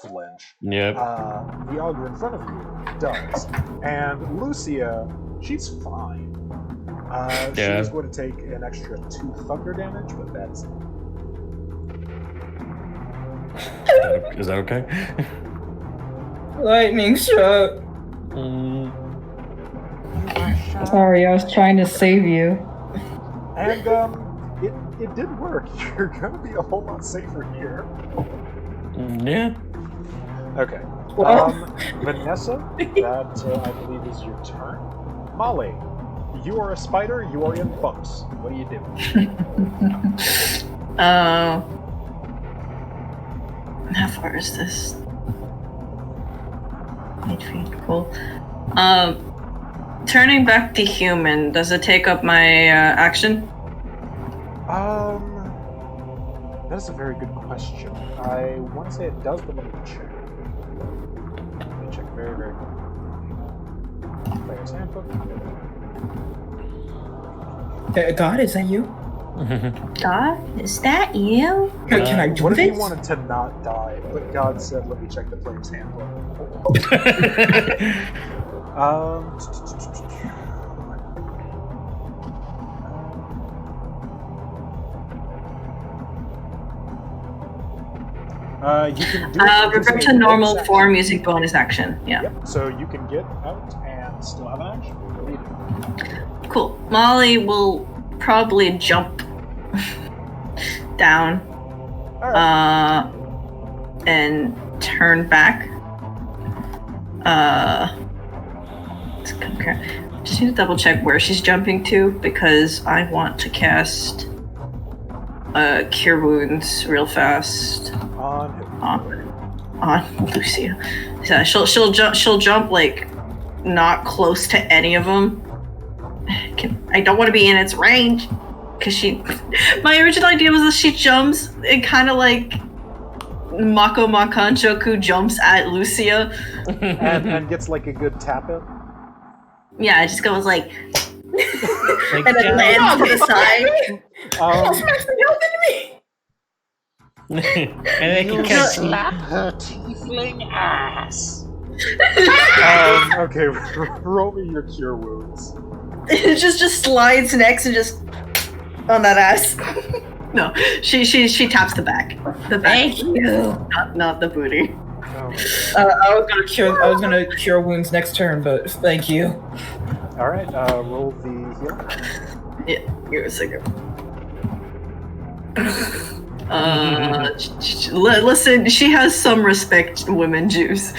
flinch. Yep. The augur in front of you does. And Lucia, she's fine. She Yeah. is going to take an extra 2 thunder damage, but that's it. Is that okay? Lightning shot. Sorry, I was trying to save you. And it did work. You're gonna be a whole lot safer here. Yeah. Okay. Well. Vanessa, that I believe is your turn. Molly, you are a spider. You are in bumps. What do you do? How far is this? 8 feet. Cool. Turning back to human. Does it take up my action? That is a very good question. I want to say it does, but let me check. Let me check very, very quickly. Player's handbook. God, is that you? God, is that you? Can I do What if this? you wanted to not die, but God said, let me check the player's handbook? You can do it revert to normal form using bonus action. Yeah. Yep. So you can get out and still have an action. What do you do? Cool. Molly will probably jump down. All right. And turn back. Just need to double check where she's jumping to because I want to cast Cure Wounds real fast on Lucia. So she'll jump like not close to any of them. I don't want to be in its range because my original idea was that she jumps and kind of like Mako Makanchoku jumps at Lucia and gets like a good tap in. Yeah, it just goes like Like, and then lands to the side. Smash the hell into me! and then you can slap her tiefling ass. Okay, roll me your cure wounds. It just slides next and just on that ass. No, she taps the back. The back. Thank you. Not the booty. Oh I was gonna cure wounds next turn, but thank you. All right, roll the heal. Yeah, give me a second. Listen, she has some respect women juice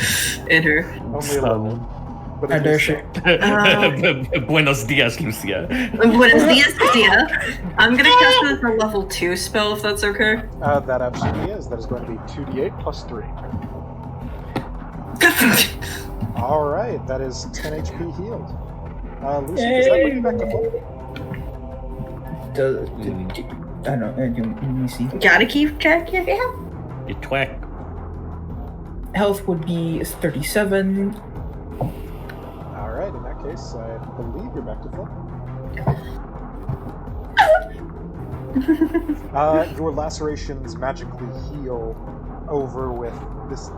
in her. Only 11. But I it dare is- she. Buenos dias, Lucia. Buenos dias, Lucia. I'm gonna cast this as a level 2 spell if that's okay. That absolutely is. That is going to be 2d8 plus 3. All right, that is 10 HP healed. Lucy, does that bring you back to full? I don't know. Let me see. Gotta keep track of it. You twack. Health would be 37. All right, in that case, I believe you're back to full. Your lacerations magically heal over with this.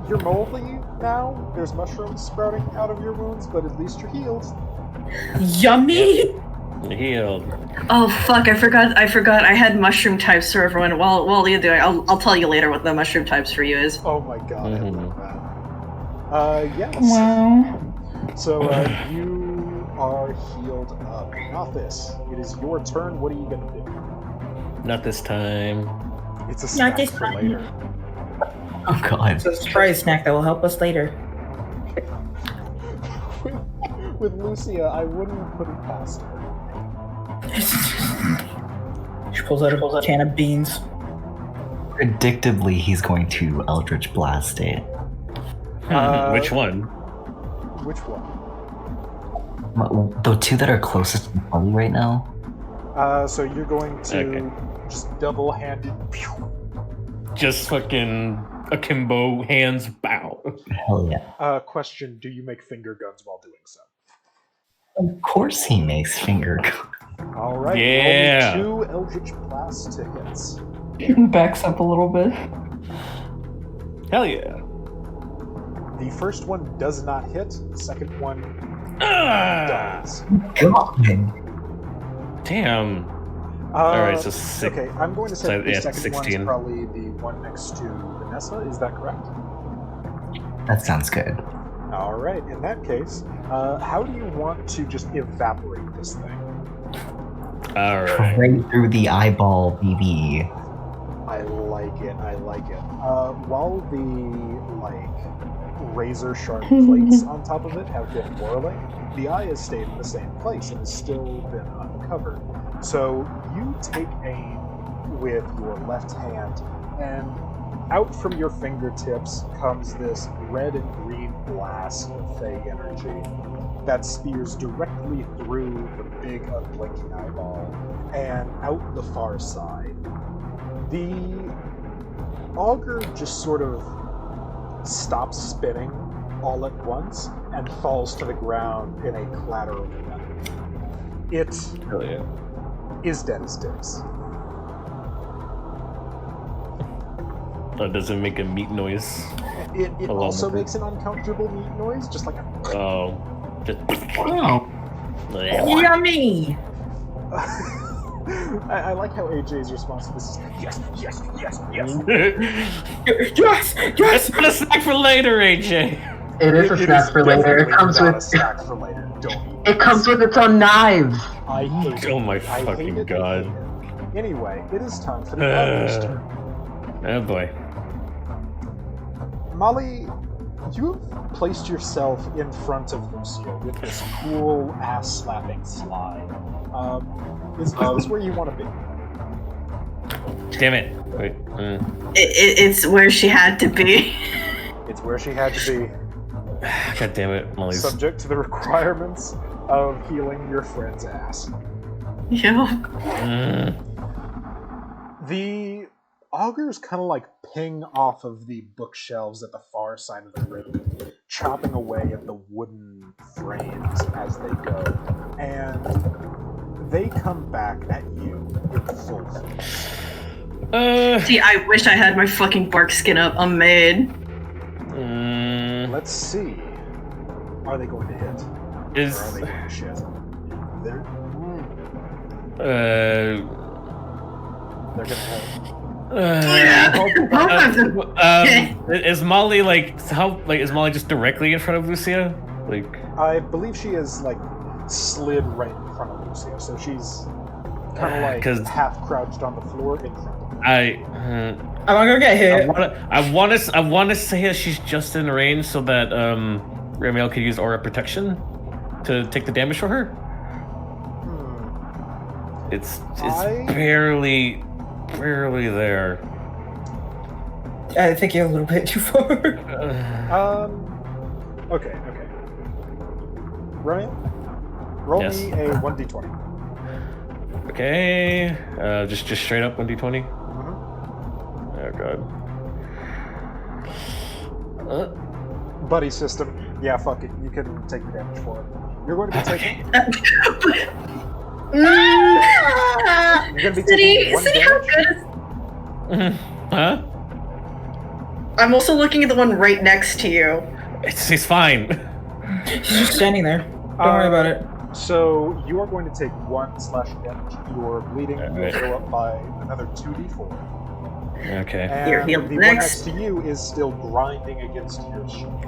You're moldy now. There's mushrooms sprouting out of your wounds, but at least you're healed. Yummy! Healed. Oh fuck! I forgot. I had mushroom types for everyone. While you do it, I'll tell you later what the mushroom types for you is. Oh my god, I love that. Yes. Wow. So you are healed up. Nothis, it is your turn. What are you gonna do? Not this time. It's a snack this for time. later. Oh god. It's a surprise snack that will help us later. With Lucia, I wouldn't put it past her. She pulls out a can of beans. Predictably, he's going to Eldritch Blast it. Which one? Which one? The two that are closest to the party right now? So you're going to just double-handed. Just fucking akimbo hands bow. Hell yeah. Question: do you make finger guns while doing so? Of course he makes finger guns. All right. Yeah. Roll me 2 Eldritch Blast tickets. Backs up a little bit. Hell yeah. The first one does not hit. The second one does. God. Damn. Alright, so Okay, I'm going to say that the yeah, second one 16. is probably the one next to Vanessa. Is that correct? That sounds good. All right. In that case, how do you want to just evaporate this thing? Alright. Right through the eyeball, BB. I like it. I like it. While the razor sharp plates on top of it have been whirling, the eye has stayed in the same place and has still been uncovered. So you take aim with your left hand, and out from your fingertips comes this red and green blast of Fey energy that spears directly through the big unblinking eyeball and out the far side. The auger just sort of stops spinning all at once and falls to the ground in a clatter of metal. It Hell yeah. is dead as dicks. Oh, does it make a meat noise? It Along also with it. makes an uncomfortable meat noise, just like a... Oh. Just. Yummy! I like how AJ's response to this is yes, yes, yes, yes. Yes, yes. It's not a snack for later, AJ. It is a snack for later. It comes not a with. snack for later. Don't eat It comes with its own knives. I hate it. Oh my I hate fucking it, I god. hate it. Anyway, it is time for the Molly's turn. Oh boy. Molly, you have placed yourself in front of Lucia with this cool ass-slapping slide. Is this where you want to be? Damn it. Wait. It's where she had to be. It's where she had to be. God damn it, Molly's. Subject to the requirements of healing your friend's ass. Yo. The augurs kind of like ping off of the bookshelves at the far side of the room, chopping away at the wooden frames as they go, and they come back at you in full force. See, I wish I had my fucking bark skin up. I'm mad. Let's see. Are they going to hit? Or are they going to shit? They're gonna hit. Is Molly is Molly just directly in front of Lucia? Like, I believe she is like slid right in front of Lucia, so she's kind of like half crouched on the floor in front of her. I'm not gonna get hit. I want to say that she's just in range so that Ramiel could use aura protection to take the damage for her. It's barely there. I think you're a little bit too far. Okay. Ryan, roll Yes. me a 1d20. Okay. Just straight up 1d20. Oh god. Buddy system. Yeah, fuck it. You can take the damage for it. You're going to be taking. You're going to be taking 1 damage. Huh? I'm also looking at the one right next to you. He's fine. She's just standing there. Don't worry about it. So you are going to take 1 slashing damage. Your bleeding will Alright. go up by another 2d4. Okay. And You're the one next to you is still grinding against your shield.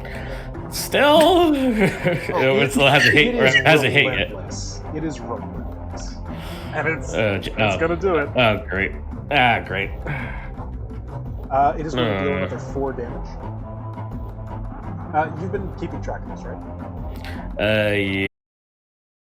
Still? It still hasn't hit yet. relentless. It is relentless. And it's gonna do it. Oh, great. Great. It is going to deal another 4 damage. You've been keeping track of this, right? Yeah.